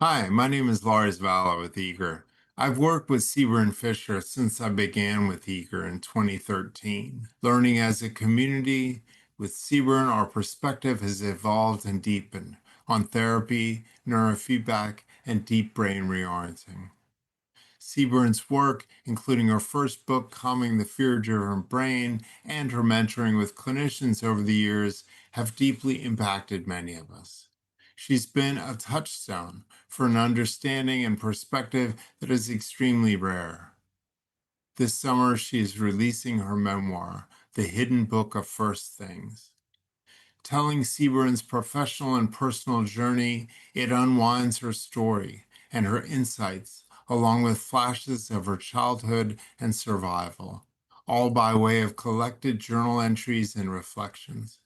Hi, my name is Lars Vala with EEGer. I've worked with Sebern Fisher since I began with EEGer in 2013. Learning as a community, with Sebern, our perspective has evolved and deepened on therapy, neurofeedback, and deep brain reorienting. Sebern's work, including her first book, Calming the Fear-Driven Brain, and her mentoring with clinicians over the years, have deeply impacted many of us. She's been a touchstone for an understanding and perspective that is extremely rare. This summer, she is releasing her memoir, The Hidden Book of First Things. Telling Sebern's professional and personal journey, it unwinds her story and her insights, along with flashes of her childhood and survival, all by way of collected journal entries and reflections.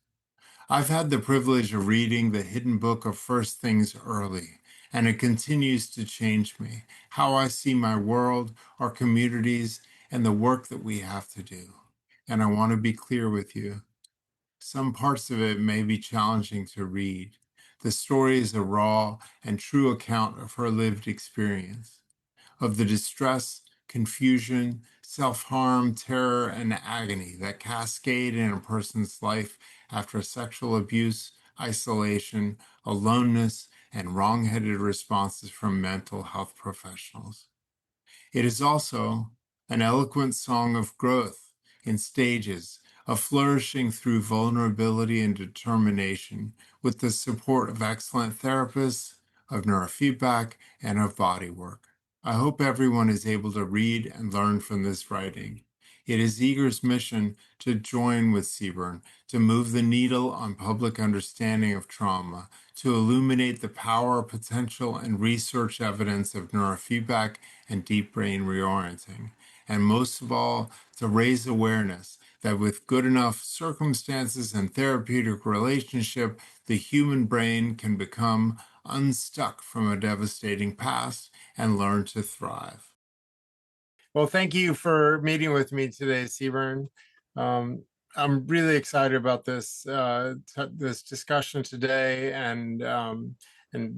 I've had the privilege of reading The Hidden Book of First Things early, and it continues to change me, how I see my world, our communities, and the work that we have to do. And I want to be clear with you. Some parts of it may be challenging to read. The story is a raw and true account of her lived experience, of the distress, confusion, self-harm, terror, and agony that cascade in a person's life after sexual abuse, isolation, aloneness, and wrong-headed responses from mental health professionals. It is also an eloquent song of growth in stages, of flourishing through vulnerability and determination with the support of excellent therapists, of neurofeedback, and of body work. I hope everyone is able to read and learn from this writing. It is EEGer's mission to join with Sebern to move the needle on public understanding of trauma, to illuminate the power, potential, and research evidence of neurofeedback and deep brain reorienting, and most of all, to raise awareness that with good enough circumstances and therapeutic relationship, the human brain can become unstuck from a devastating past and learn to thrive. Well, thank you for meeting with me today, Sebern. I'm really excited about this this discussion today, and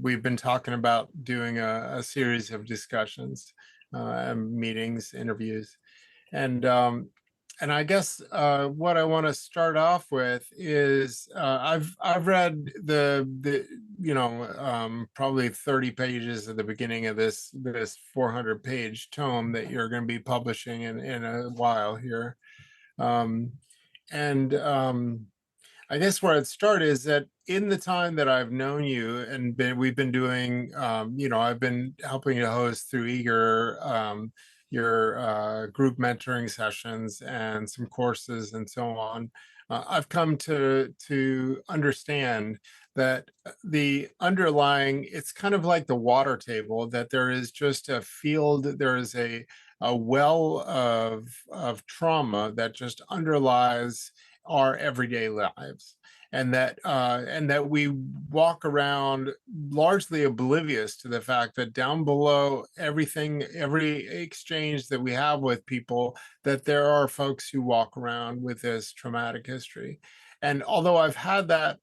we've been talking about doing a series of discussions, meetings, interviews, and I guess what I want to start off with is I've read the probably 30 pages at the beginning of this 400-page tome that you're going to be publishing in a while here, I guess where I'd start is that in the time that I've known you and we've been doing, I've been helping to host through EEGer your group mentoring sessions and some courses and so on. I've come to understand that the underlying, it's kind of like the water table, that there is just a field, there is a well of trauma that just underlies our everyday lives, and that we walk around largely oblivious to the fact that down below everything, every exchange that we have with people, that there are folks who walk around with this traumatic history. And although I've had that,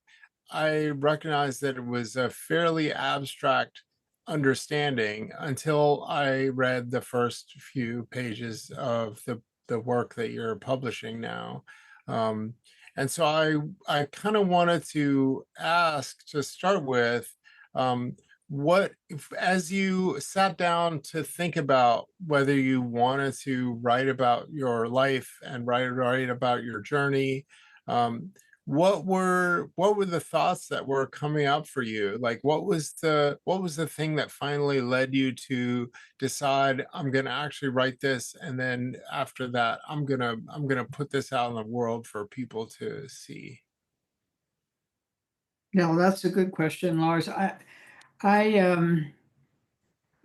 I recognize that it was a fairly abstract understanding until I read the first few pages of the work that you're publishing now. And so I kind of wanted to ask to start with, what, as you sat down to think about whether you wanted to write about your life and write about your journey, what were the thoughts that were coming up for you? Like, what was the thing that finally led you to decide, I'm going to actually write this, and then after that I'm going to put this out in the world for people to see? No, that's a good question, Lars. I'm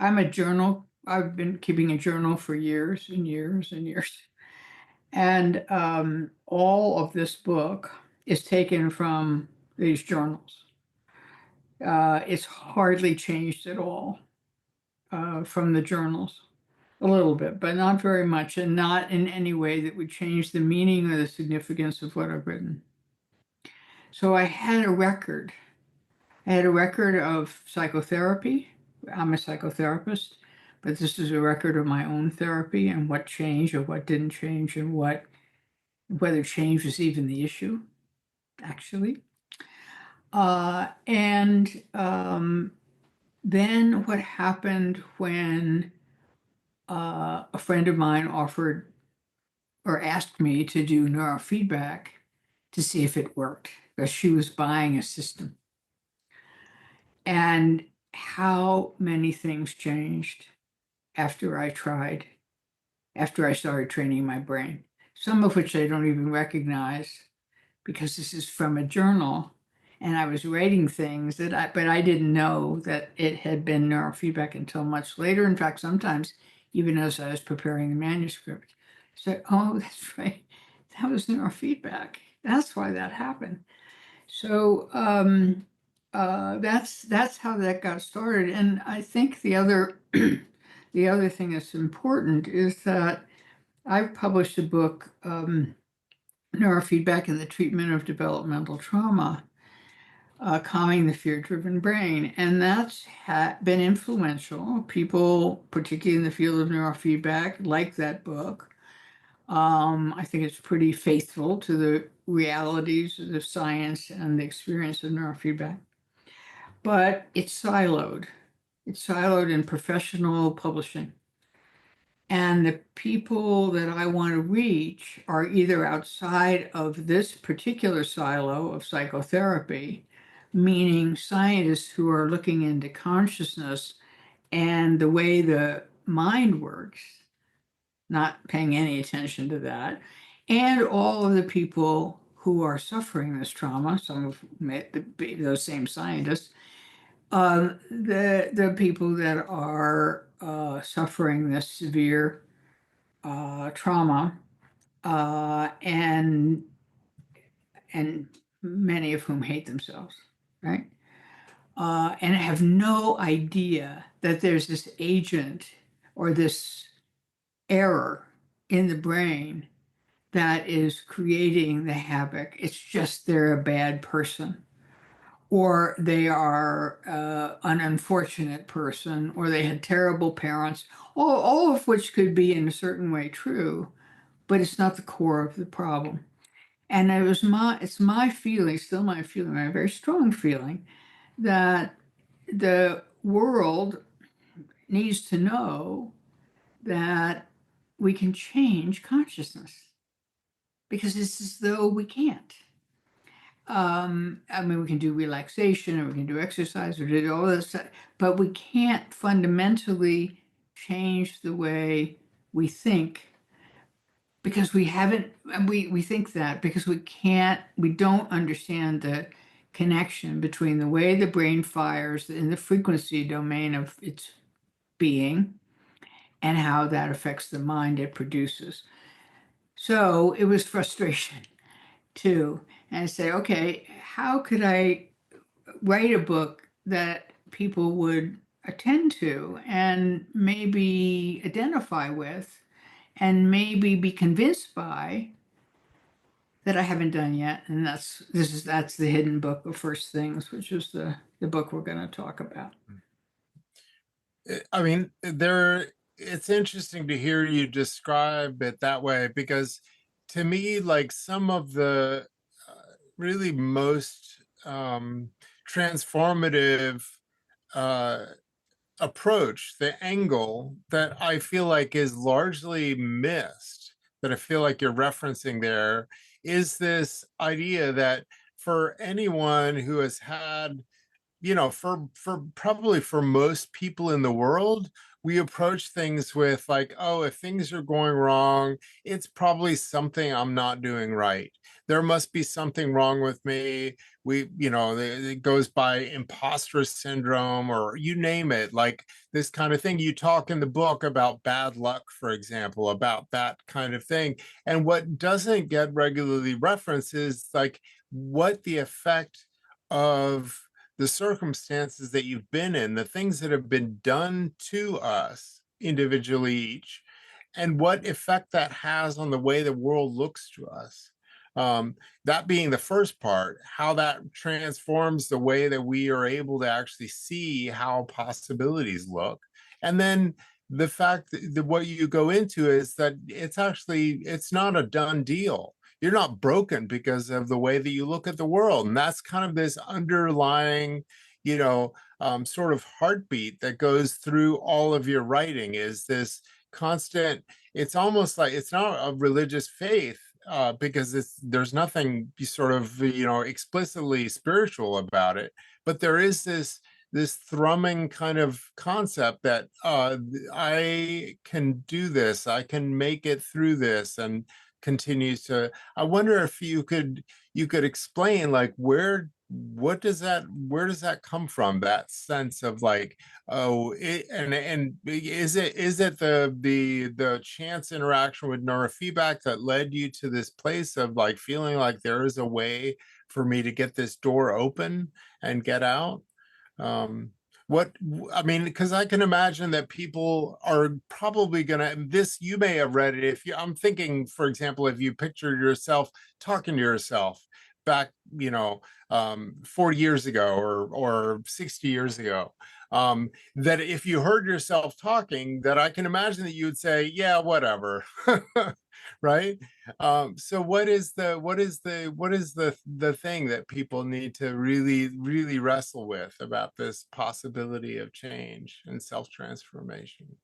a journal. I've been keeping a journal for years and years and years. And all of this book is taken from these journals. It's hardly changed at all from the journals. A little bit, but not very much, and not in any way that would change the meaning or the significance of what I've written. So I had a record. I had a record of psychotherapy. I'm a psychotherapist, but this is a record of my own therapy and what changed or what didn't change and whether change was even the issue, actually. And then what happened when a friend of mine offered or asked me to do neurofeedback to see if it worked, because she was buying a system. And how many things changed after I started training my brain, some of which I don't even recognize because this is from a journal and I was writing things but I didn't know that it had been neurofeedback until much later. In fact, sometimes even as I was preparing the manuscript, I said, oh, that's right, that was neurofeedback. That's why that happened. So that's how that got started. And I think the other the other thing that's important is that I've published a book, Neurofeedback in the Treatment of Developmental Trauma, Calming the Fear-Driven Brain. And that's been influential. People, particularly in the field of neurofeedback, like that book. I think it's pretty faithful to the realities of the science and the experience of neurofeedback. But it's siloed. It's siloed in professional publishing. And the people that I want to reach are either outside of this particular silo of psychotherapy, meaning scientists who are looking into consciousness and the way the mind works, not paying any attention to that, and all of the people who are suffering this trauma, some of those same scientists, the people that are suffering this severe trauma, and many of whom hate themselves, right? And have no idea that there's this agent or this error in the brain that is creating the havoc. It's just they're a bad person, or they are an unfortunate person, or they had terrible parents, all of which could be in a certain way true, but it's not the core of the problem. And it's my feeling, still my feeling, my very strong feeling, that the world needs to know that we can change consciousness, because it's as though we can't. I mean, we can do relaxation, or we can do exercise, or do all this stuff, but we can't fundamentally change the way we think, because we haven't, we think that because we don't understand the connection between the way the brain fires in the frequency domain of its being and how that affects the mind it produces. So it was frustration too. And I say, okay, how could I write a book that people would attend to and maybe identify with and maybe be convinced by, that I haven't done yet? And that's the hidden book of First Things, which is the book we're going to talk about. I mean, it's interesting to hear you describe it that way, because to me, like, some of the really most transformative approach, the angle that I feel like is largely missed, that I feel like you're referencing there, is this idea that for anyone who has had, you know, for probably for most people in the world, we approach things with like, oh, if things are going wrong, it's probably something I'm not doing right. There must be something wrong with me. It goes by imposter syndrome, or you name it, like this kind of thing. You talk in the book about bad luck, for example, about that kind of thing. And what doesn't get regularly referenced is like what the effect of the circumstances that you've been in, the things that have been done to us individually each, and what effect that has on the way the world looks to us. That being the first part, how that transforms the way that we are able to actually see how possibilities look. And then the fact that what you go into is that it's not a done deal. You're not broken because of the way that you look at the world. And that's kind of this underlying, sort of heartbeat that goes through all of your writing, is this constant. It's almost like it's not a religious faith, because there's nothing sort of explicitly spiritual about it, but there is this thrumming kind of concept that I can do this, I can make it through this, and continues to. I wonder if you could explain, like, where does that come from, that sense of like, and is it the chance interaction with neurofeedback that led you to this place of like feeling like there is a way for me to get this door open and get out? What I mean, because I can imagine that people are probably gonna, you may have read it. I'm thinking, for example, if you picture yourself talking to yourself back 40 years ago or 60 years ago, that if you heard yourself talking, that I can imagine that you would say, yeah, whatever. Right? So what is the thing that people need to really wrestle with about this possibility of change and self-transformation?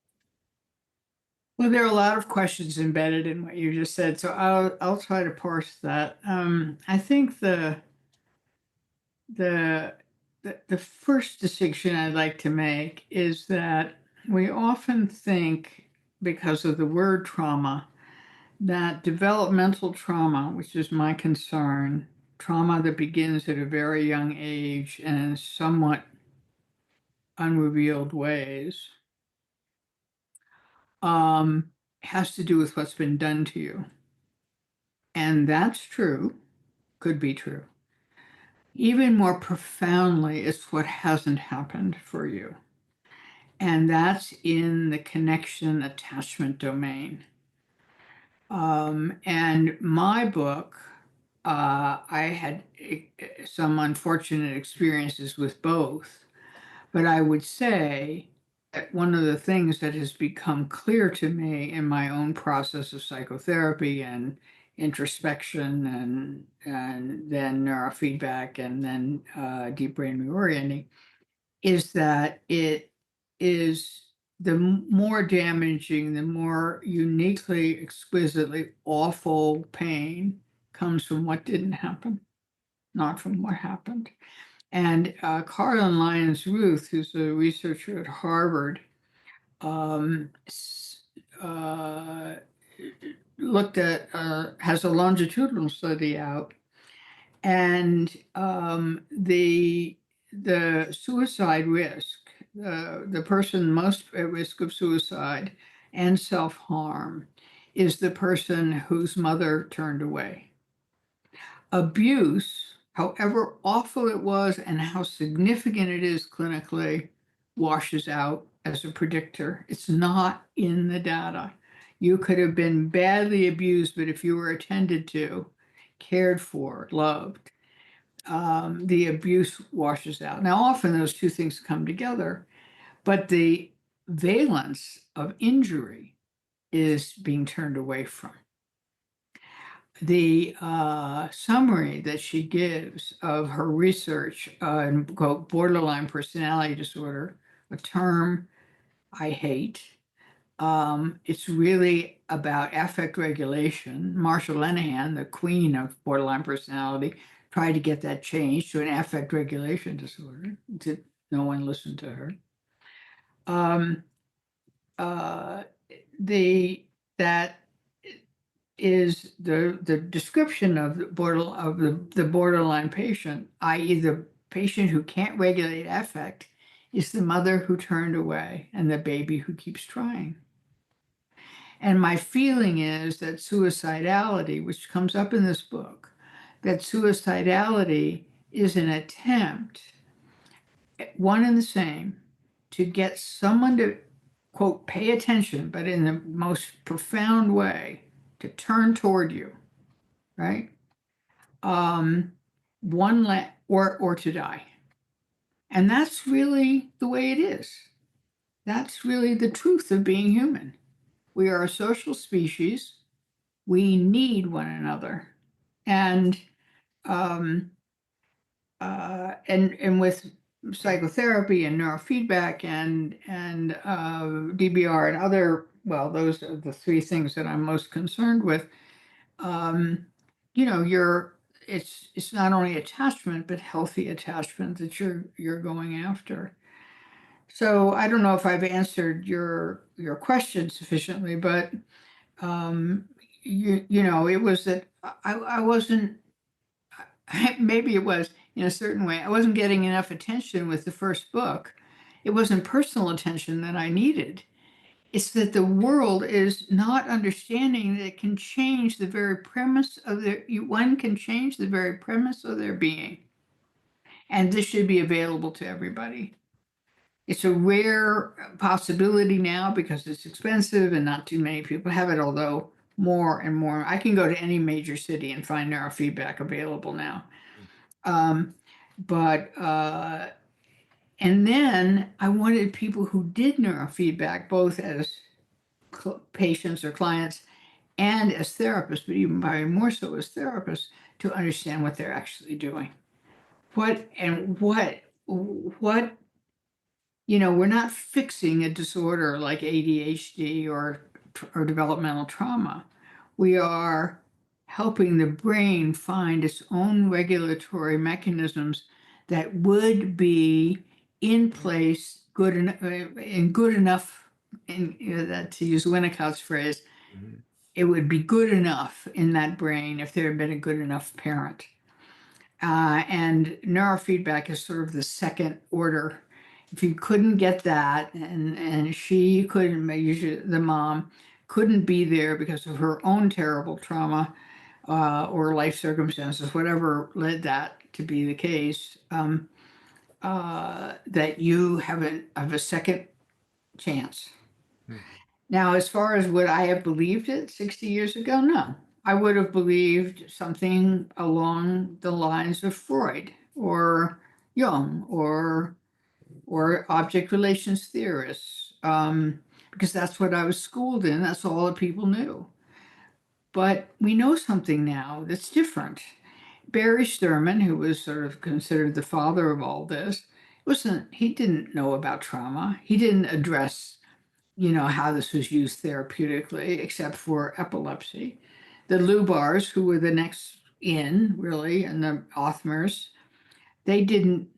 Well, there are a lot of questions embedded in what you just said, so I'll try to parse that. I think the first distinction I'd like to make is that we often think, because of the word trauma, that developmental trauma, which is my concern, trauma that begins at a very young age and in somewhat unrevealed ways, has to do with what's been done to you. And that's true, could be true. Even more profoundly, it's what hasn't happened for you. And that's in the connection attachment domain. And my book, I had some unfortunate experiences with both, but I would say that one of the things that has become clear to me in my own process of psychotherapy and introspection and then neurofeedback and then deep brain reorienting is that it is the more damaging, the more uniquely, exquisitely awful pain comes from what didn't happen, not from what happened. And Caroline Lyons-Ruth, who's a researcher at Harvard, looked at, has a longitudinal study out, and the suicide risk, the person most at risk of suicide and self-harm is the person whose mother turned away. Abuse, however awful it was and how significant it is clinically, washes out as a predictor. It's not in the data. You could have been badly abused, but if you were attended to, cared for, loved, the abuse washes out. Now, often those two things come together, but the valence of injury is being turned away from. The summary that she gives of her research in borderline personality disorder, a term I hate. It's really about affect regulation. Marsha Linehan, the queen of borderline personality, tried to get that changed to an affect regulation disorder. No one listened to her. That is the description of the borderline patient, i.e. the patient who can't regulate affect, is the mother who turned away and the baby who keeps trying. And my feeling is that suicidality, which comes up in this book, that suicidality is an attempt, one and the same, to get someone to, quote, pay attention, but in the most profound way, to turn toward you, right? or to die. And that's really the way it is. That's really the truth of being human. We are a social species. We need one another. And with psychotherapy and neurofeedback and DBR and other, well, those are the three things that I'm most concerned with. It's not only attachment, but healthy attachment that you're going after. So I don't know if I've answered your question sufficiently, but it was that I wasn't, maybe it was in a certain way, I wasn't getting enough attention with the first book. It wasn't personal attention that I needed. It's that the world is not understanding that it can change the very premise of one can change the very premise of their being. And this should be available to everybody. It's a rare possibility now because it's expensive and not too many people have it, although more and more. I can go to any major city and find neurofeedback available now. And then I wanted people who did neurofeedback, both as patients or clients and as therapists, but even probably more so as therapists, to understand what they're actually doing. What, we're not fixing a disorder like ADHD or developmental trauma. We are helping the brain find its own regulatory mechanisms that would be in place, good enough, to use Winnicott's phrase, it would be good enough in that brain if there had been a good enough parent. And neurofeedback is sort of the second order. If you couldn't get that, and she couldn't, usually the mom couldn't be there because of her own terrible trauma or life circumstances, whatever led that to be the case, that you have a second chance. Now, as far as would I have believed it 60 years ago? No. I would have believed something along the lines of Freud or Jung or object relations theorists, because that's what I was schooled in. That's all that people knew. But we know something now that's different. Barry Sterman, who was sort of considered the father of all this, he didn't know about trauma. He didn't address how this was used therapeutically, except for epilepsy. The Lubars, who were the next in, really, and the Othmers, they didn't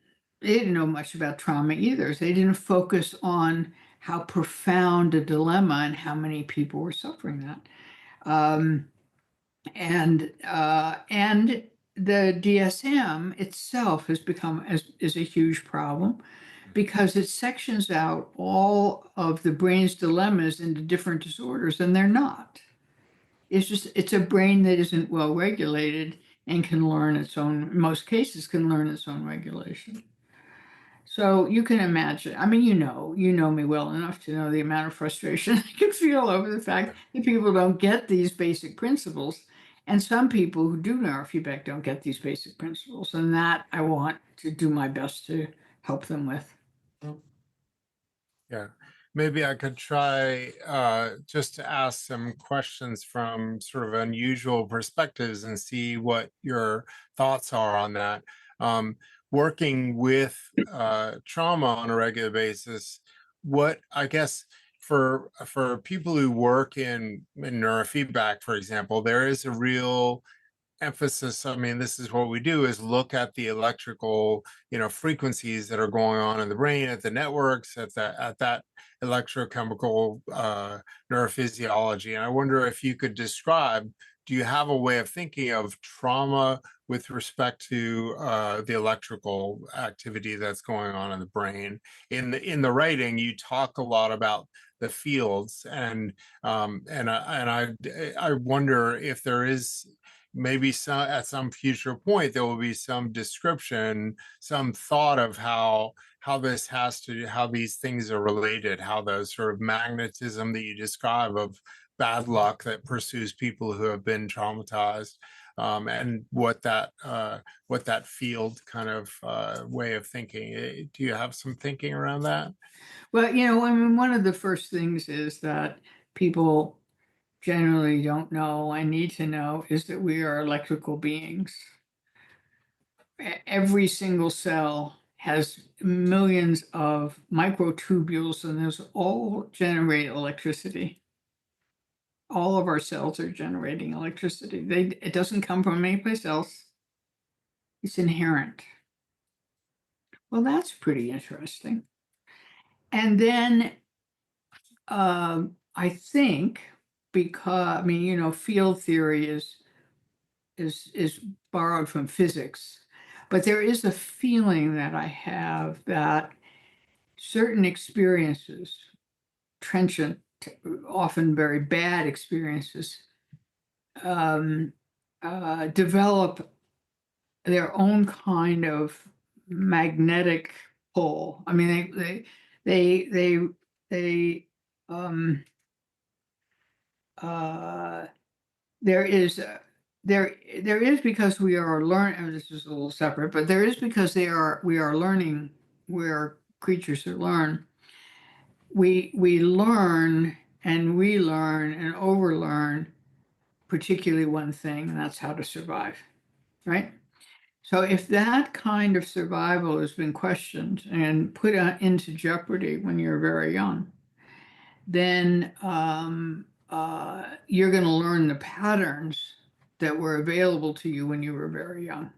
know much about trauma either. They didn't focus on how profound a dilemma and how many people were suffering that. And the DSM itself has become is a huge problem, because it sections out all of the brain's dilemmas into different disorders, and they're not. It's a brain that isn't well regulated and can learn its own, in most cases, can learn its own regulation. So you can imagine, I mean, you know me well enough to know the amount of frustration I can feel over the fact that people don't get these basic principles. And some people who do neurofeedback don't get these basic principles. And that I want to do my best to help them with. Yeah, maybe I could try just to ask some questions from sort of unusual perspectives and see what your thoughts are on that. Working with trauma on a regular basis, what I guess for people who work in neurofeedback, for example, there is a real emphasis. I mean, this is what we do, is look at the electrical, frequencies that are going on in the brain, at the networks, at that electrochemical neurophysiology. And I wonder if you could describe, do you have a way of thinking of trauma with respect to the electrical activity that's going on in the brain? In the writing, you talk a lot about the fields, and I wonder if there is maybe at some future point there will be some description, some thought of how these things are related, how the sort of magnetism that you describe of bad luck that pursues people who have been traumatized and what that field kind of way of thinking. Do you have some thinking around that? Well, I mean, one of the first things is that people generally don't know and need to know is that we are electrical beings. Every single cell has millions of microtubules, and those all generate electricity. All of our cells are generating electricity. It doesn't come from anyplace else. It's inherent. Well, that's pretty interesting. And then I think because, I mean, field theory is borrowed from physics, but there is a feeling that I have that certain experiences, transient, often very bad experiences, develop their own kind of magnetic pull. I mean, there is because we are learning. This is a little separate, but there is because we are learning. We're creatures who learn. We learn and relearn and overlearn, particularly one thing, and that's how to survive, right? So if that kind of survival has been questioned and put into jeopardy when you're very young, then you're going to learn the patterns that were available to you when you were very young.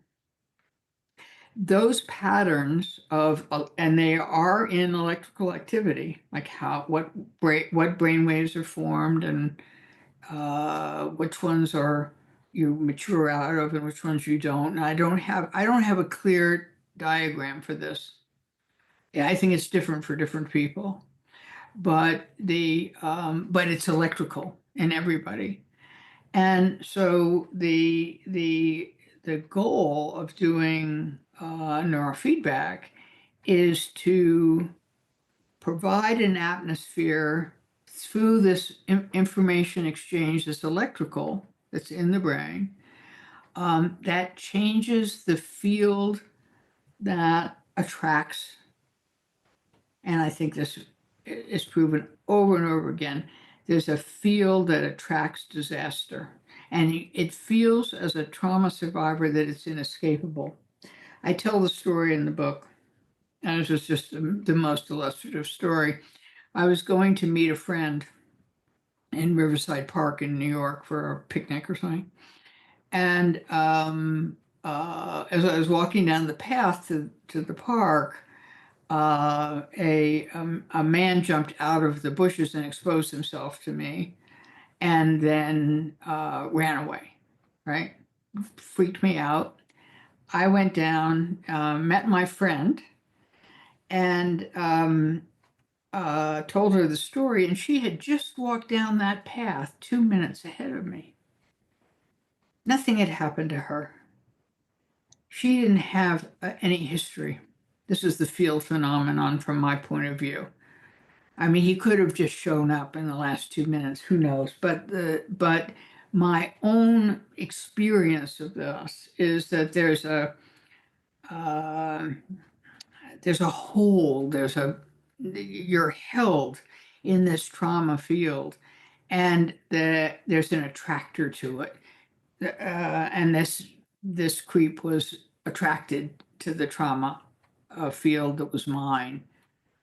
Those patterns and they are in electrical activity, like what brain waves are formed and which ones are you mature out of and which ones you don't. And I don't have a clear diagram for this. Yeah, I think it's different for different people, but it's electrical in everybody. And so the goal of doing neurofeedback is to provide an atmosphere through this information exchange, this electrical that's in the brain, that changes the field that attracts. And I think this is proven over and over again. There's a field that attracts disaster, and it feels as a trauma survivor that it's inescapable. I tell the story in the book, and this was just the most illustrative story. I was going to meet a friend in Riverside Park in New York for a picnic or something. And as I was walking down the path to the park, a man jumped out of the bushes and exposed himself to me, and then ran away. Right, freaked me out. I went down, met my friend, and told her the story, and she had just walked down that path 2 minutes ahead of me. Nothing had happened to her. She didn't have any history. This is the field phenomenon from my point of view. I mean, he could have just shown up in the last 2 minutes, who knows? But my own experience of this is that there's a hole, you're held in this trauma field, and there's an attractor to it. And this creep was attracted to the trauma field that was mine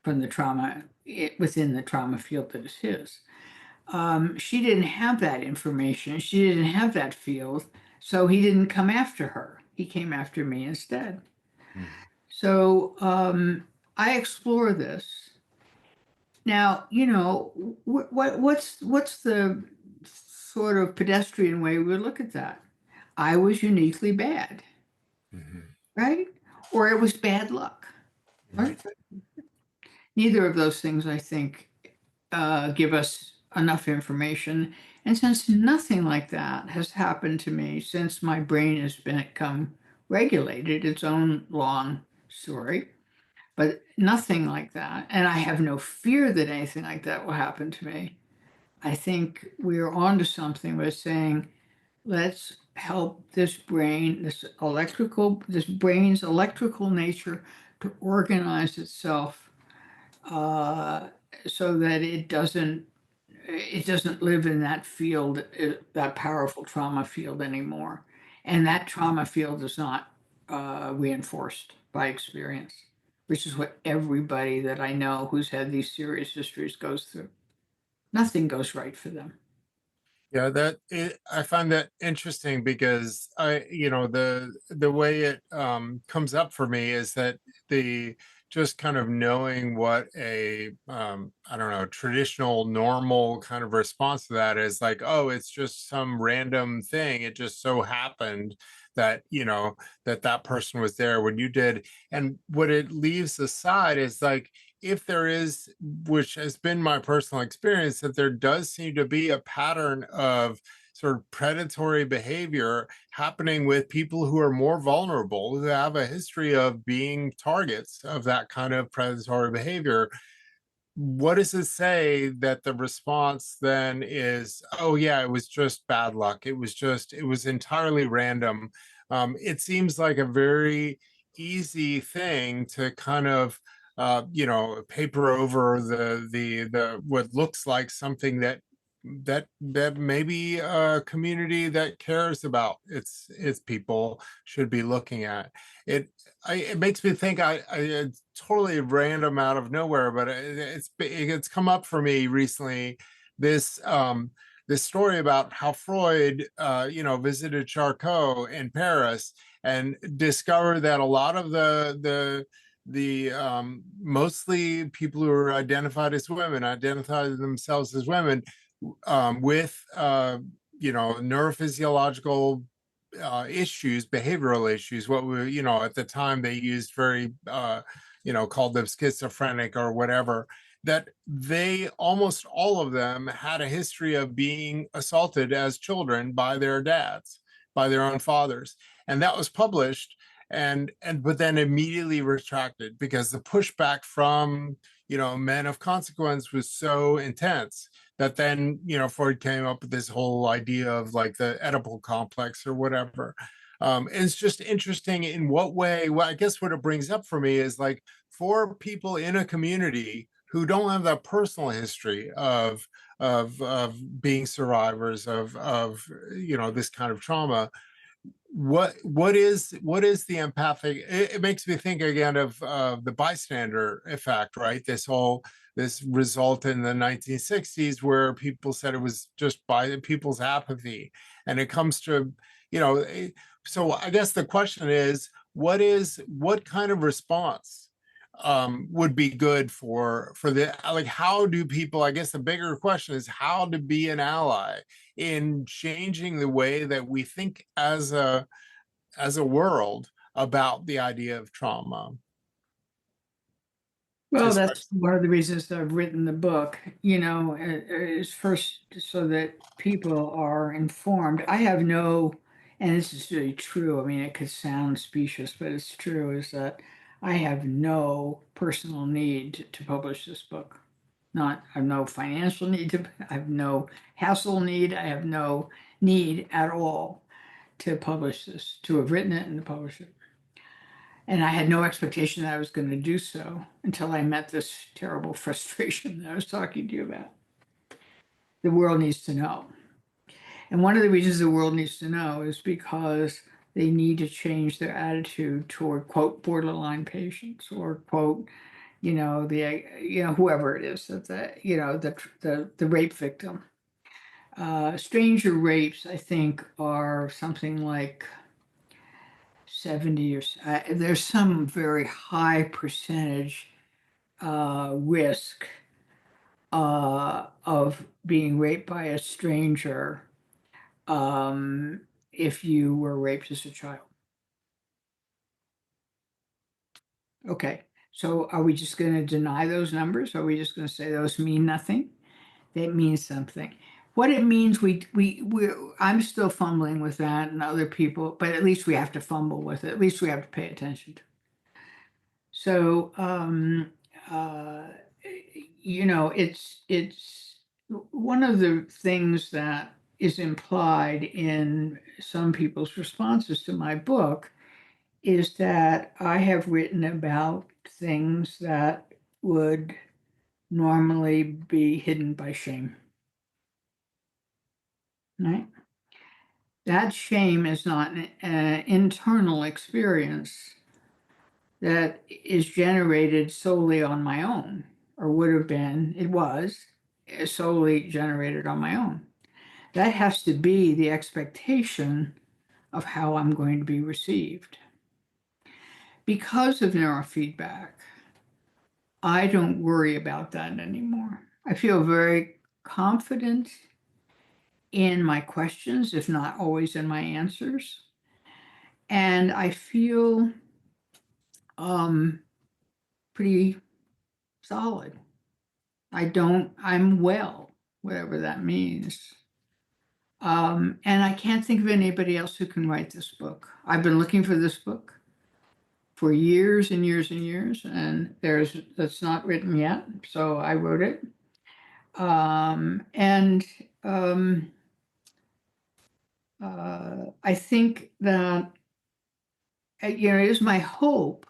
from the trauma within the trauma field that is his. She didn't have that information. She didn't have that field, so he didn't come after her. He came after me instead. So I explore this. Now, what's the sort of pedestrian way we would look at that? I was uniquely bad, right? Or it was bad luck, right? Neither of those things, I think, give us enough information. And since nothing like that has happened to me since my brain has become regulated, its own long story, but nothing like that, and I have no fear that anything like that will happen to me, I think we are onto something with saying, let's help this brain's electrical nature to organize itself so that it doesn't live in that field, that powerful trauma field anymore. And that trauma field is not reinforced by experience, which is what everybody that I know who's had these serious histories goes through. Nothing goes right for them. Yeah, I find that interesting because the way it comes up for me is that the just kind of knowing what a I don't know, traditional normal kind of response to that is, like, oh, it's just some random thing. It just so happened that that person was there when you did. And what it leaves aside is, like, if there is, which has been my personal experience, that there does seem to be a pattern of sort of predatory behavior happening with people who are more vulnerable, who have a history of being targets of that kind of predatory behavior. What does it say that the response then is, oh yeah, it was just bad luck, it was entirely random? It seems like a very easy thing to kind of paper over the what looks like something that maybe a community that cares about its people should be looking at. It makes me think, it's totally random out of nowhere, but it's come up for me recently, this this story about how Freud visited Charcot in Paris and discovered that a lot of the mostly people who are identified as women identified themselves as women with neurophysiological issues, behavioral issues, what we, at the time they used very, called them schizophrenic or whatever, that they, almost all of them, had a history of being assaulted as children by their dads, by their own fathers. And that was published, but then immediately retracted because the pushback from, men of consequence was so intense that then, Freud came up with this whole idea of, like, the Oedipal complex or whatever. It's just interesting in what way. Well, I guess what it brings up for me is, like, for people in a community who don't have that personal history of being survivors of this kind of trauma, what is the empathic? It makes me think again of the bystander effect, right? This result in the 1960s where people said it was just by people's apathy, and it comes to, so I guess the question is, what kind of response would be good for the, like, how do people, I guess the bigger question is how to be an ally in changing the way that we think as a world about the idea of trauma. Well, that's one of the reasons that I've written the book, is first so that people are informed. I have no, and this is really true, I mean, it could sound specious, but it's true, is that I have no personal need to publish this book. I have no financial need I have no hassle need, I have no need at all to publish this, to have written it and to publish it. And I had no expectation that I was going to do so until I met this terrible frustration that I was talking to you about. The world needs to know. And one of the reasons the world needs to know is because they need to change their attitude toward, quote, borderline patients, or, quote, whoever it is, that the rape victim. Stranger rapes, I think, are something like 70 or there's some very high percentage risk of being raped by a stranger if you were raped as a child. Okay, so are we just going to deny those numbers? Are we just going to say those mean nothing? They mean something. What it means, I'm still fumbling with that, and other people, but at least we have to fumble with it. At least we have to pay attention to it. So, it's one of the things that is implied in some people's responses to my book is that I have written about things that would normally be hidden by shame. Right? That shame is not an internal experience that is generated solely on my own, or would have been, it was solely generated on my own. That has to be the expectation of how I'm going to be received. Because of neurofeedback, I don't worry about that anymore. I feel very confident in my questions, if not always in my answers. And I feel pretty solid. I'm well, whatever that means. And I can't think of anybody else who can write this book. I've been looking for this book for years and years and years, and that's not written yet, so I wrote it. I think that, it is my hope,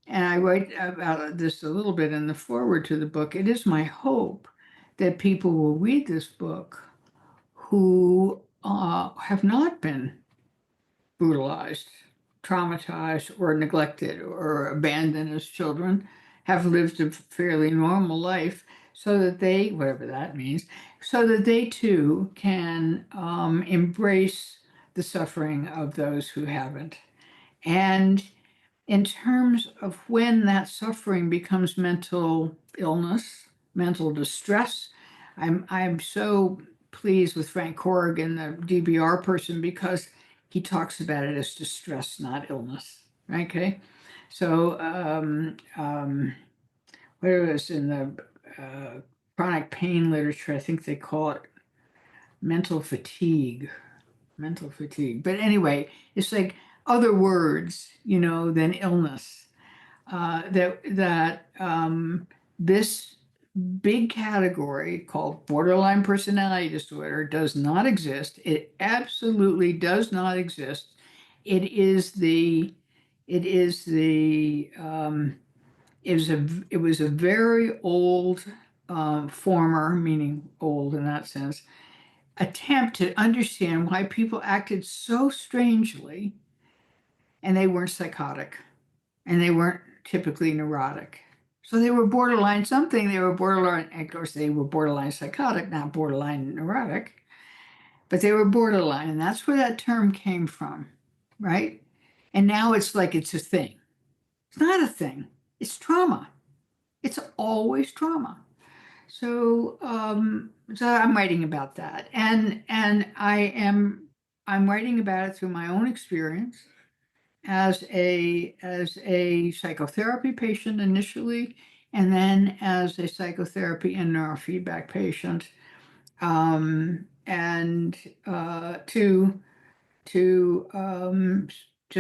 and I write about this a little bit in the foreword to the book, it is my hope that people will read this book who have not been brutalized, traumatized, or neglected, or abandoned as children, have lived a fairly normal life, so that they, whatever that means, so that they too can embrace the suffering of those who haven't. And in terms of when that suffering becomes mental illness, mental distress, I'm so pleased with Frank Corrigan, the DBR person, because he talks about it as distress, not illness. Okay, so what it was in the chronic pain literature, I think they call it mental fatigue. Mental fatigue. But anyway, it's like other words, than illness. This big category called borderline personality disorder does not exist. It absolutely does not exist. It was a very old former, meaning old in that sense, attempt to understand why people acted so strangely, and they weren't psychotic, and they weren't typically neurotic. So they were borderline something. They were borderline, of course, they were borderline psychotic, not borderline neurotic, but they were borderline, and that's where that term came from, right? And now it's like it's a thing. It's not a thing. It's trauma. It's always trauma. So, I'm writing about that, and I'm writing about it through my own experience as a psychotherapy patient initially, and then as a psychotherapy and neurofeedback patient, and to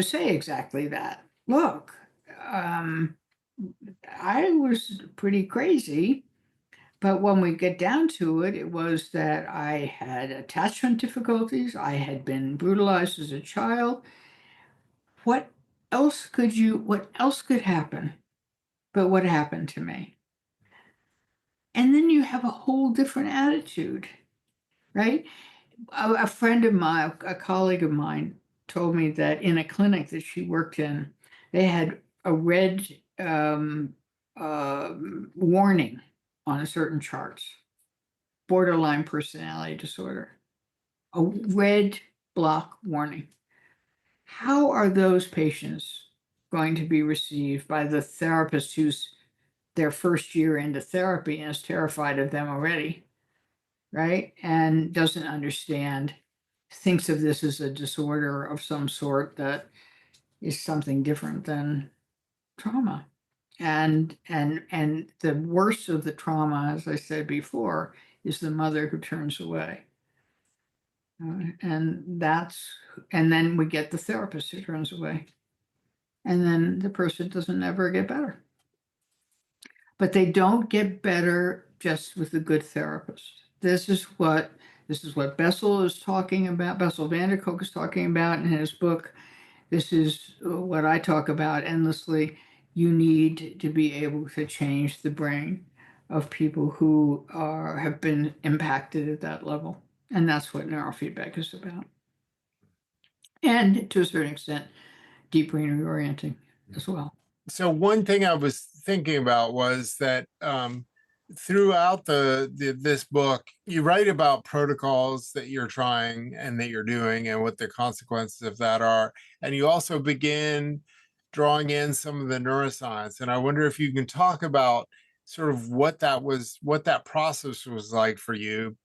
say exactly that. Look, I was pretty crazy. But when we get down to it, it was that I had attachment difficulties. I had been brutalized as a child. What else could happen but what happened to me? And then you have a whole different attitude, right? A friend of mine, a colleague of mine, told me that in a clinic that she worked in, they had a red warning on certain charts. Borderline personality disorder, a red block warning. How are those patients going to be received by the therapist who's their first year into therapy and is terrified of them already, right? And doesn't understand, thinks of this as a disorder of some sort that is something different than trauma. And the worst of the trauma, as I said before, is the mother who turns away. And then we get the therapist who turns away. And then the person doesn't ever get better. But they don't get better just with a good therapist. This is what This is what Bessel is talking about. Bessel van der Kolk is talking about in his book. This is what I talk about endlessly. You need to be able to change the brain of people who have been impacted at that level. And that's what neurofeedback is about. And to a certain extent, deep brain reorienting as well. So one thing I was thinking about was that throughout this book, you write about protocols that you're trying and that you're doing and what the consequences of that are. And you also begin drawing in some of the neuroscience. And I wonder if you can talk about sort of what that process was like for you.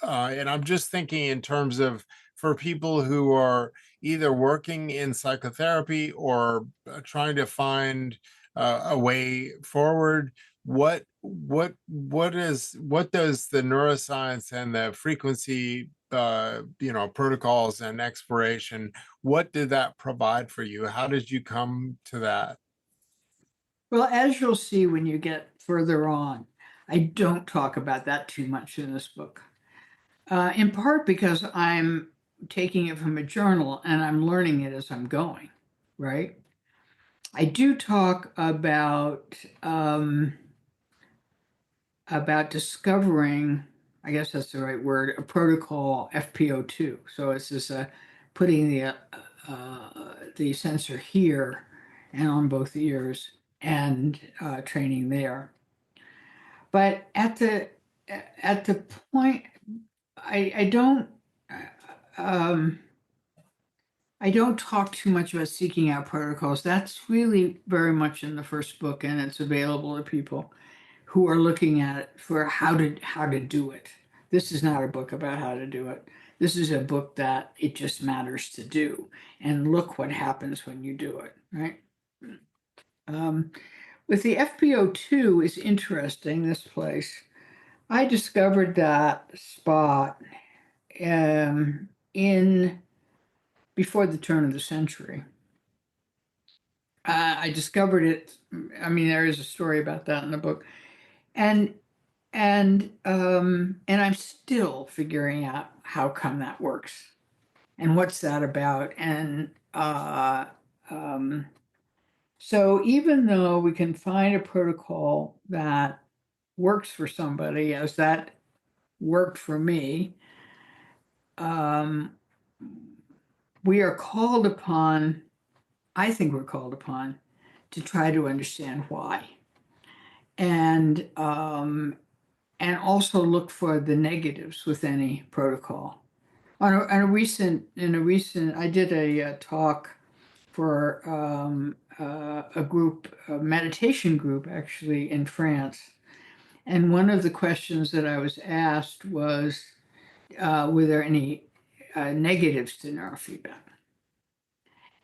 And I'm just thinking in terms of for people who are either working in psychotherapy or trying to find a way forward, what does the neuroscience and the frequency protocols and exploration, what did that provide for you? How did you come to that? Well, as you'll see when you get further on, I don't talk about that too much in this book. In part because I'm taking it from a journal and I'm learning it as I'm going, right? I do talk about discovering, I guess that's the right word, a protocol FPO2. So it's this putting the sensor here and on both ears and training there. But at the point, I don't talk too much about seeking out protocols. That's really very much in the first book, and it's available to people who are looking at it for how to do it. This is not a book about how to do it. This is a book that it just matters to do, and look what happens when you do it, right? With the FPO2 is interesting, this place. I discovered that spot in before the turn of the century. I discovered it. I mean, there is a story about that in the book, and I'm still figuring out how come that works, and what's that about, and so even though we can find a protocol that works for somebody, as that worked for me, we are called upon, I think we're called upon, to try to understand why, and also look for the negatives with any protocol. In a recent, I did a talk for a group, a meditation group, actually in France, and one of the questions that I was asked was, were there any negatives to neurofeedback?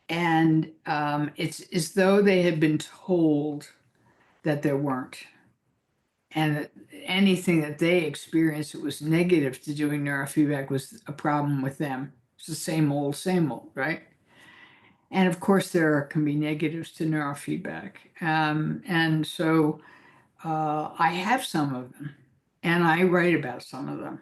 And it's as though they had been told that there weren't, and that anything that they experienced that was negative to doing neurofeedback was a problem with them. It's the same old, right? And of course, there can be negatives to neurofeedback. And so I have some of them, and I write about some of them.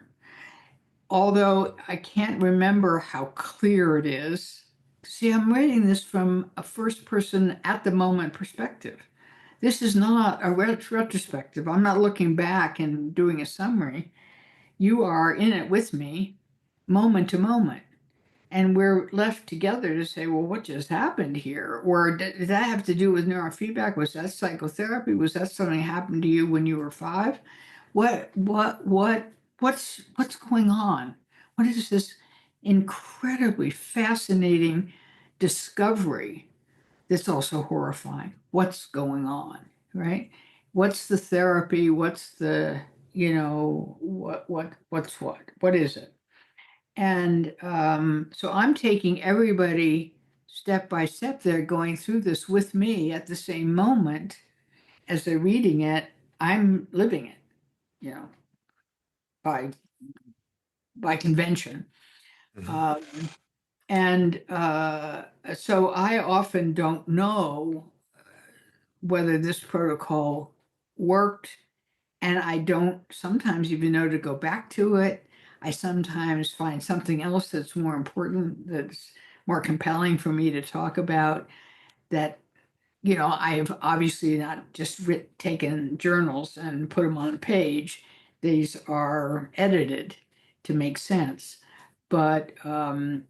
Although I can't remember how clear it is. See, I'm writing this from a first person at the moment perspective. This is not a retrospective. I'm not looking back and doing a summary. You are in it with me, moment to moment. And we're left together to say, well, what just happened here? Or did that have to do with neurofeedback? Was that psychotherapy? Was that something happened to you when you were 5? What's going on? What is this incredibly fascinating discovery that's also horrifying? What's going on, right? What's the therapy? What's the, what is it? And so I'm taking everybody step by step. They're going through this with me at the same moment as they're reading it. I'm living it, by convention. And so I often don't know whether this protocol worked, and I don't sometimes even know to go back to it. I sometimes find something else that's more important, that's more compelling for me to talk about, that, I have obviously not just taken journals and put them on a page. These are edited to make sense, but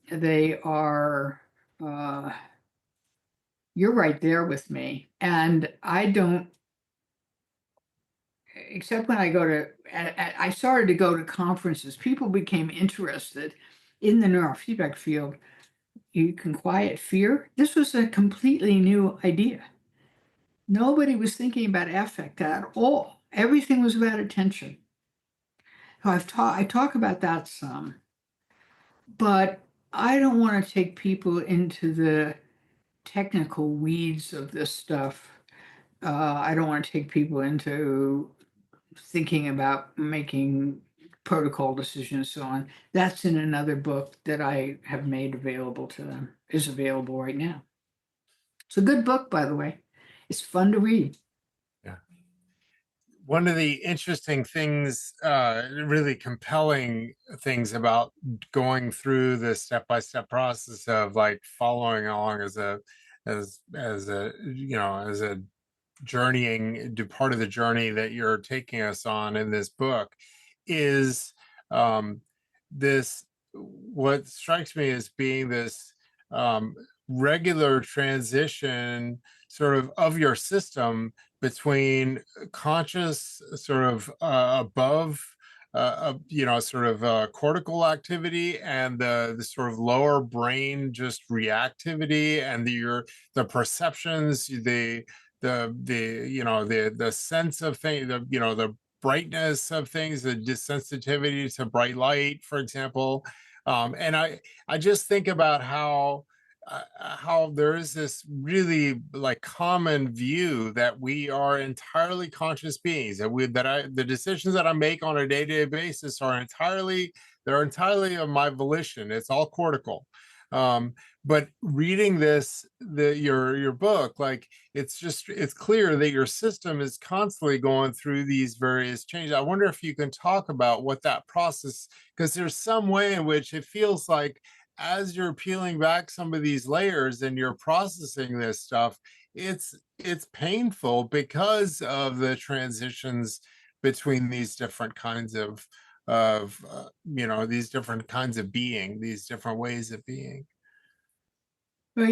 they are, you're right there with me. And I don't, except when I go to, I started to go to conferences, people became interested in the neurofeedback field. You can quiet fear. This was a completely new idea. Nobody was thinking about affect at all. Everything was about attention. So I talk about that some, but I don't want to take people into the technical weeds of this stuff. I don't want to take people into thinking about making protocol decisions, so on. That's in another book that I have made available to them, is available right now. It's a good book, by the way. It's fun to read. Yeah. One of the interesting things, really compelling things about going through the step-by-step process of like following along as a journeying part of the journey that you're taking us on in this book is this, what strikes me as being this regular transition sort of your system between conscious sort of above cortical activity and the sort of lower brain just reactivity, and the perceptions, the sense of things, the brightness of things, the desensitivity to bright light, for example. And I just think about how there is this really like common view that we are entirely conscious beings, that the decisions that I make on a day-to-day basis are entirely of my volition. It's all cortical. But reading your book, like it's clear that your system is constantly going through these various changes. I wonder if you can talk about what that process, because there's some way in which it feels like as you're peeling back some of these layers and you're processing this stuff, it's painful because of the transitions between these different kinds of these different kinds of being, these different ways of being. But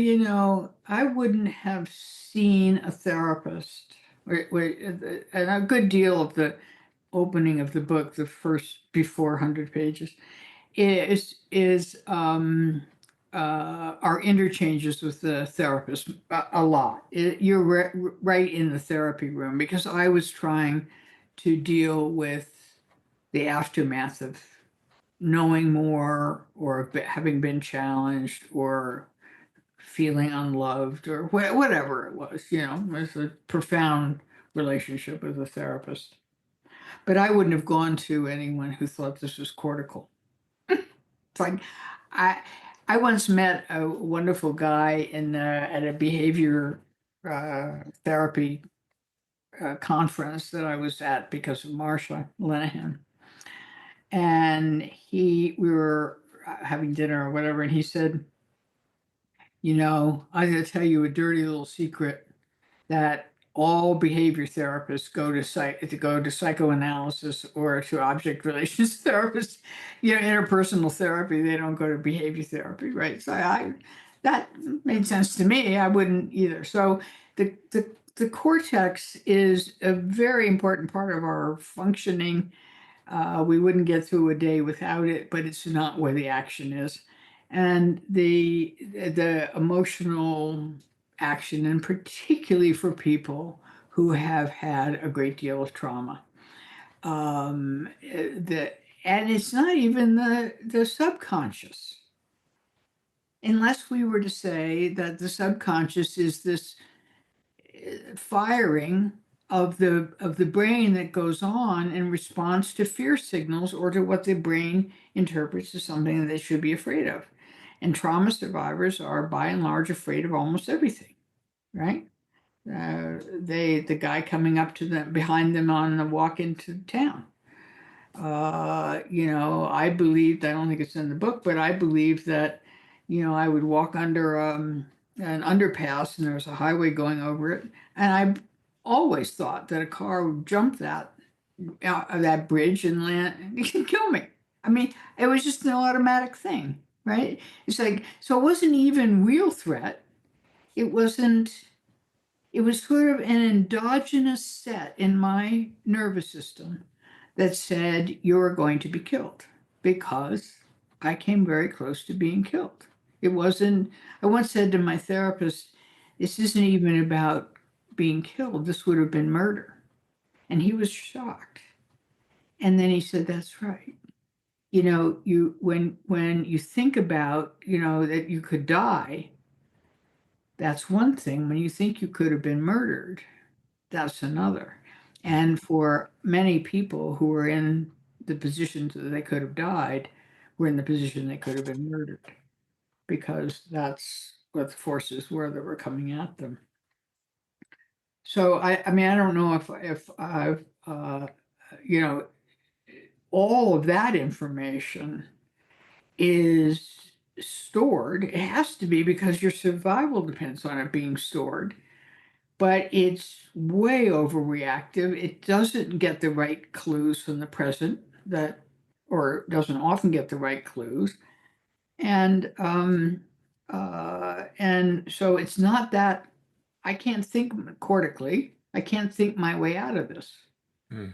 I wouldn't have seen a therapist, and a good deal of the opening of the book, the first before 100 pages, is our interchanges with the therapist a lot. You're right in the therapy room, because I was trying to deal with the aftermath of knowing more, or having been challenged, or feeling unloved, or whatever it was. It was a profound relationship with a therapist. But I wouldn't have gone to anyone who thought this was cortical. It's like, I once met a wonderful guy at a behavior therapy conference that I was at because of Marsha Linehan. And we were having dinner or whatever, and he said, I'm going to tell you a dirty little secret, that all behavior therapists go to psychoanalysis or to object relations therapists, interpersonal therapy. They don't go to behavior therapy, right? So that made sense to me. I wouldn't either. So the cortex is a very important part of our functioning. We wouldn't get through a day without it, but it's not where the action is. And the emotional action, and particularly for people who have had a great deal of trauma. And it's not even the subconscious. Unless we were to say that the subconscious is this firing of the brain that goes on in response to fear signals, or to what the brain interprets as something that they should be afraid of. And trauma survivors are by and large afraid of almost everything, right? The guy coming up to them behind them on the walk into town, I believed, I don't think it's in the book, but I believed that, I would walk under an underpass and there was a highway going over it. And I always thought that a car would jump that bridge and land and kill me. I mean, it was just an automatic thing, right? It's like, so it wasn't even real threat. It wasn't, it was sort of an endogenous set in my nervous system that said, you're going to be killed, because I came very close to being killed. It wasn't, I once said to my therapist, this isn't even about being killed. This would have been murder. And he was shocked. And then he said, that's right. When you think about, that you could die, that's one thing. When you think you could have been murdered, that's another. And for many people who were in the positions that they could have died, were in the position they could have been murdered, because that's what the forces were that were coming at them. So I mean, I don't know if I've all of that information is stored. It has to be, because your survival depends on it being stored. But it's way overreactive. It doesn't get the right clues from the present, or doesn't often get the right clues. And so it's not that I can't think cortically. I can't think my way out of this. Hmm.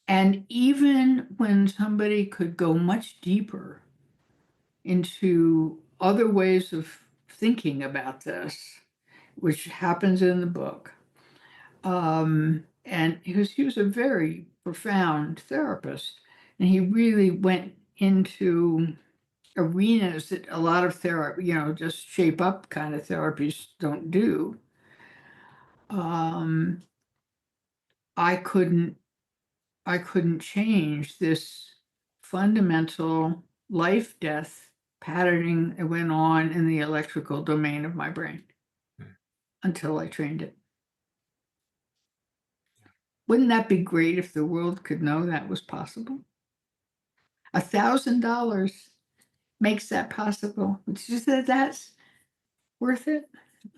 And even when somebody could go much deeper into other ways of thinking about this, which happens in the book, and he was a very profound therapist, and he really went into arenas that a lot of therapy, just shape up kind of therapies don't do. I couldn't change this fundamental life death patterning that went on in the electrical domain of my brain until I trained it. Wouldn't that be great if the world could know that was possible? $1,000 makes that possible. Would you say that's worth it?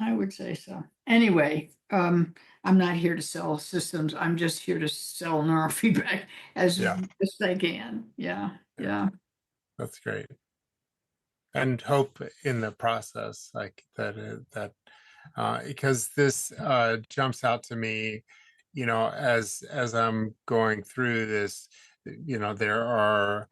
I would say so. Anyway, I'm not here to sell systems. I'm just here to sell neurofeedback as best I can. Yeah. That's great. And hope in the process, like because this jumps out to me, as I'm going through this, there are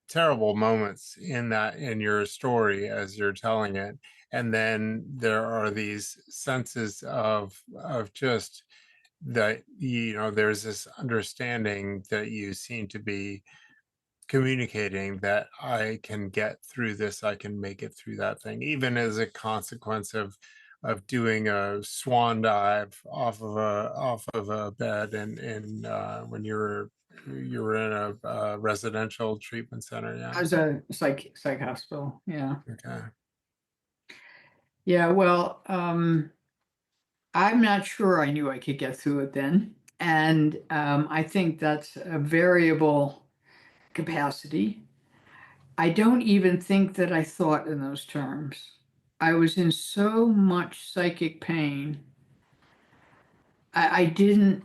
terrible moments in your story as you're telling it, and then there are these senses of just that, there's this understanding that you seem to be communicating, that I can get through this, I can make it through that thing, even as a consequence of doing a swan dive off of a bed, and when you were in a residential treatment center. Yeah. As a psych hospital. Yeah. Okay. Yeah. Well, I'm not sure I knew I could get through it then. And I think that's a variable capacity. I don't even think that I thought in those terms. I was in so much psychic pain. I didn't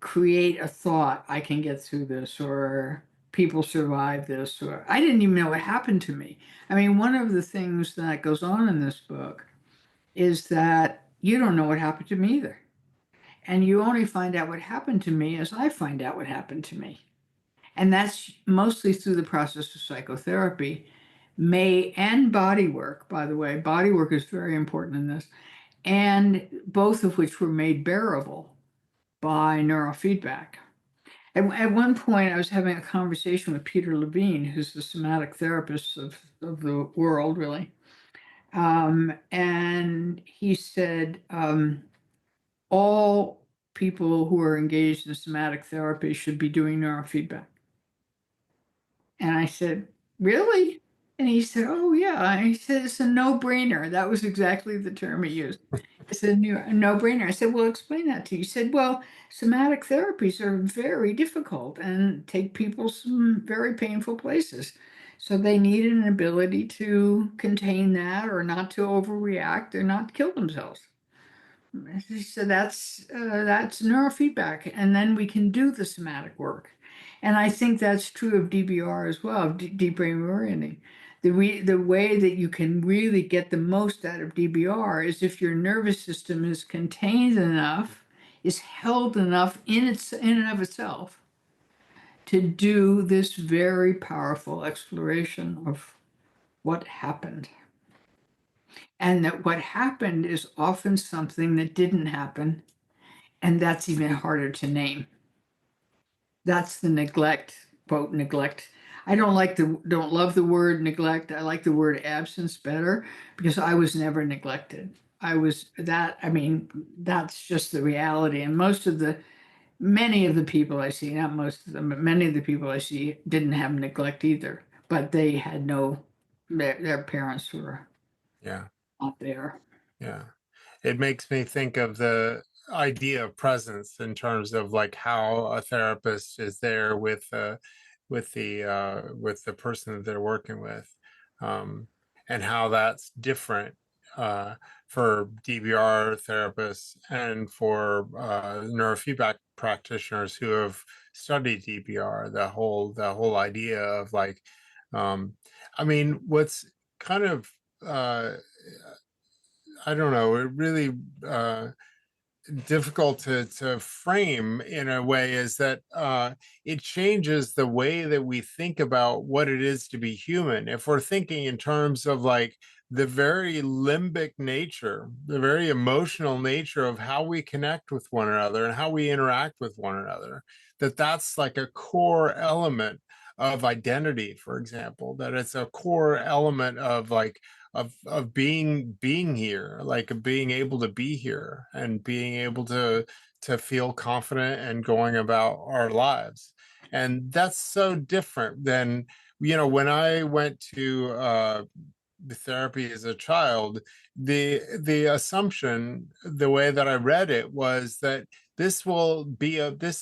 create a thought, I can get through this, or people survive this, or I didn't even know what happened to me. I mean, one of the things that goes on in this book is that you don't know what happened to me either. And you only find out what happened to me as I find out what happened to me. And that's mostly through the process of psychotherapy, and body work, by the way. Body work is very important in this, and both of which were made bearable by neurofeedback. At one point, I was having a conversation with Peter Levine, who's the somatic therapist of the world, really. And he said, all people who are engaged in somatic therapy should be doing neurofeedback. And I said, really? And he said, oh, yeah. And he said, it's a no-brainer. That was exactly the term he used. It's a no-brainer. I said, well, explain that to you. He said, well, somatic therapies are very difficult and take people some very painful places. So they need an ability to contain that or not to overreact or not kill themselves. So that's neurofeedback, and then we can do the somatic work. And I think that's true of DBR as well, deep brain reorienting. The way that you can really get the most out of DBR is if your nervous system is contained enough, is held enough in and of itself to do this very powerful exploration of what happened. And that what happened is often something that didn't happen. And that's even harder to name. That's the neglect, quote, neglect. I don't love the word neglect. I like the word absence better because I was never neglected. I mean, that's just the reality. And many of the people I see, not most of them, but many of the people I see didn't have neglect either, but they had their parents were Yeah. not there. Yeah. It makes me think of the idea of presence in terms of like how a therapist is there with the person that they're working with, and how that's different for DBR therapists and for neurofeedback practitioners who have studied DBR. The whole idea of like, I mean, what's kind of I don't know, it really difficult to frame in a way is that it changes the way that we think about what it is to be human. If we're thinking in terms of like the very limbic nature, the very emotional nature of how we connect with one another and how we interact with one another, that's like a core element of identity, for example, that it's a core element of like of being here, like being able to be here and being able to feel confident and going about our lives. And that's so different than, when I went to the therapy as a child, the assumption, the way that I read it, was that this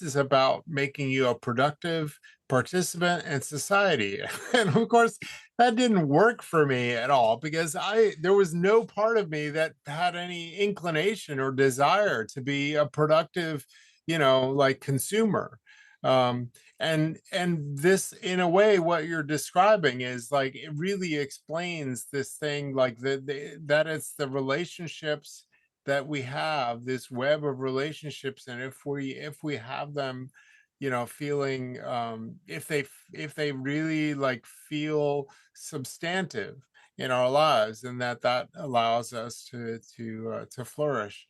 is about making you a productive participant in society. And of course, that didn't work for me at all, because there was no part of me that had any inclination or desire to be a productive, like consumer. Um, and this, in a way, what you're describing is like, it really explains this thing, like that it's the relationships that we have, this web of relationships, and if we have them, feeling, if they really like feel substantive in our lives, and that allows us to flourish.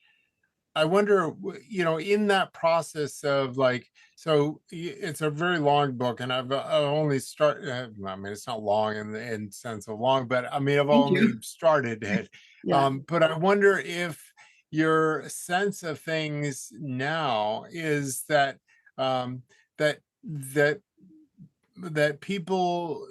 I wonder, in that process of like, so it's a very long book, and I've only started. I mean, it's not long in sense of long, but I mean, I've Thank only you. started it. Yeah. But I wonder if your sense of things now is that um, that that that people,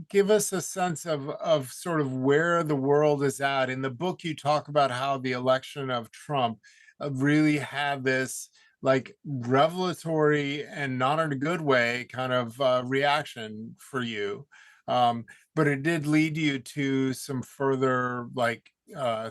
give us a sense of sort of where the world is at. In the book, you talk about how the election of Trump really had this like revelatory, and not in a good way, kind of reaction for you. Um, but it did lead you to some further like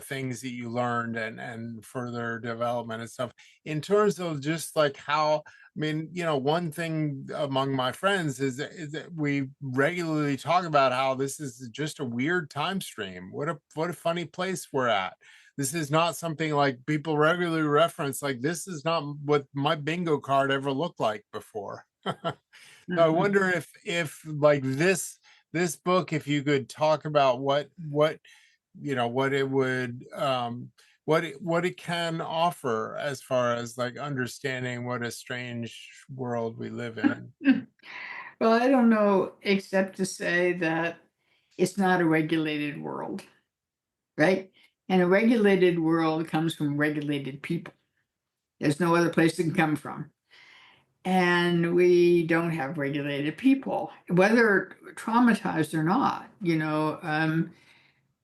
things that you learned, and further development and stuff, in terms of just like how, I mean, one thing among my friends is that we regularly talk about how this is just a weird time stream. What a funny place we're at. This is not something like people regularly reference. Like, this is not what my bingo card ever looked like before. So I Mhm. wonder if like this book, if you could talk about what it would, what it can offer, as far as like understanding what a strange world we live in. Well, I don't know, except to say that it's not a regulated world, right? And a regulated world comes from regulated people. There's no other place it can come from. And we don't have regulated people, whether traumatized or not.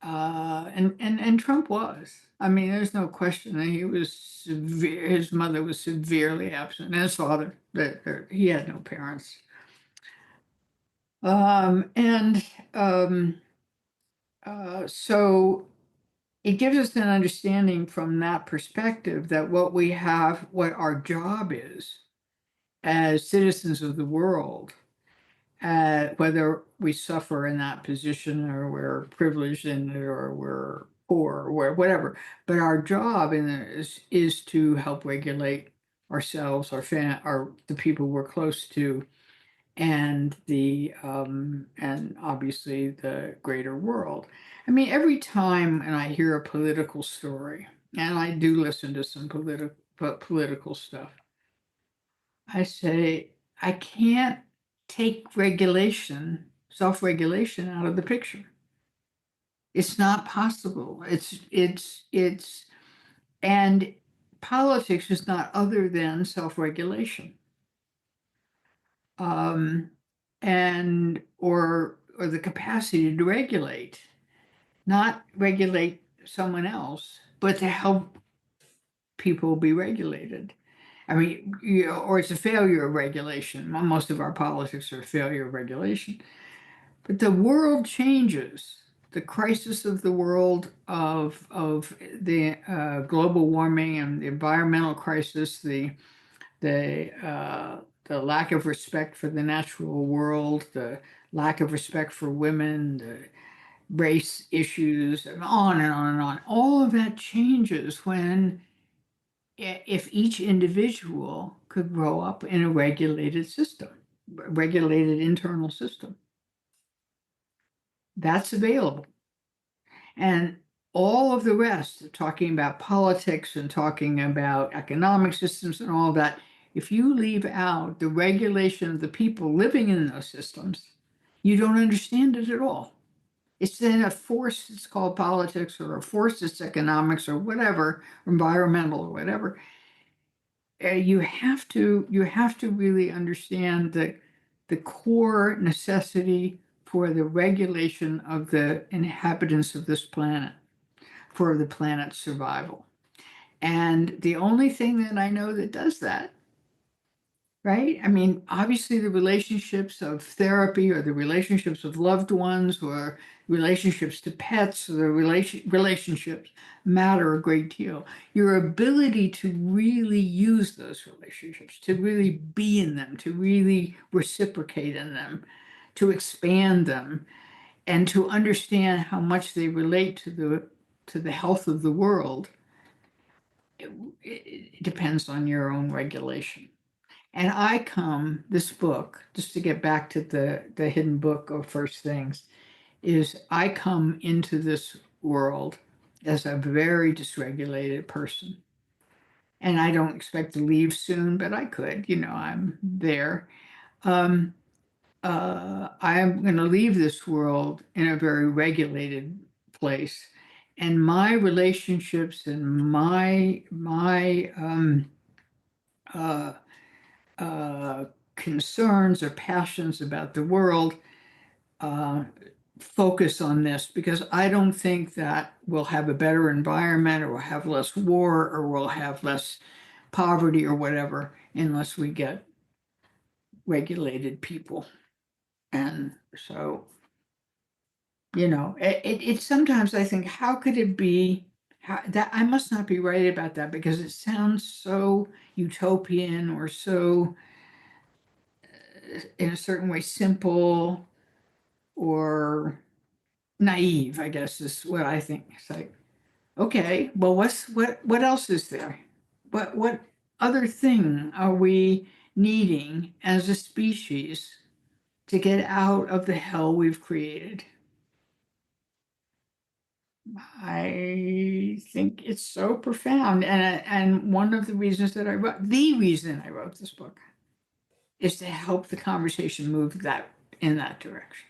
And Trump was. I mean, there's no question that he was severe. His mother was severely absent, and his father, that he had no parents. And so it gives us an understanding from that perspective that what we have, what our job is as citizens of the world, whether we suffer in that position or we're privileged in it or we're poor or whatever, but our job in this is to help regulate ourselves, the people we're close to, and and obviously the greater world. I mean, every time and I hear a political story, and I do listen to some political stuff, I say, I can't take self-regulation out of the picture. It's not possible. And politics is not other than self-regulation. And or the capacity to regulate, not regulate someone else, but to help people be regulated. I mean, or it's a failure of regulation. Most of our politics are a failure of regulation. But the world changes. The crisis of the world of the global warming and the environmental crisis, the lack of respect for the natural world, the lack of respect for women, the race issues, and on and on and on. All of that changes if each individual could grow up in a regulated system, regulated internal system. That's available. And all of the rest, talking about politics and talking about economic systems and all that, if you leave out the regulation of the people living in those systems, you don't understand it at all. It's then a force that's called politics, or a force that's economics, or whatever, environmental or whatever. You have to really understand the core necessity for the regulation of the inhabitants of this planet, for the planet's survival. And the only thing that I know that does that, right? I mean, obviously the relationships of therapy, or the relationships of loved ones, or relationships to pets, or the relationships matter a great deal. Your ability to really use those relationships, to really be in them, to really reciprocate in them, to expand them, and to understand how much they relate to the health of the world, it depends on your own regulation. And this book, just to get back to the hidden book of first things, is I come into this world as a very dysregulated person. And I don't expect to leave soon, but I could, I'm there. I am going to leave this world in a very regulated place. And my relationships and my concerns or passions about the world focus on this, because I don't think that we'll have a better environment, or we'll have less war, or we'll have less poverty or whatever, unless we get regulated people. And so, it sometimes I think, how could it be that I must not be right about that, because it sounds so utopian, or so in a certain way simple, or naive, I guess is what I think. It's like, okay, well, what else is there? What other thing are we needing as a species to get out of the hell we've created? I think it's so profound, and one of the reasons that the reason I wrote this book is to help the conversation move in that direction.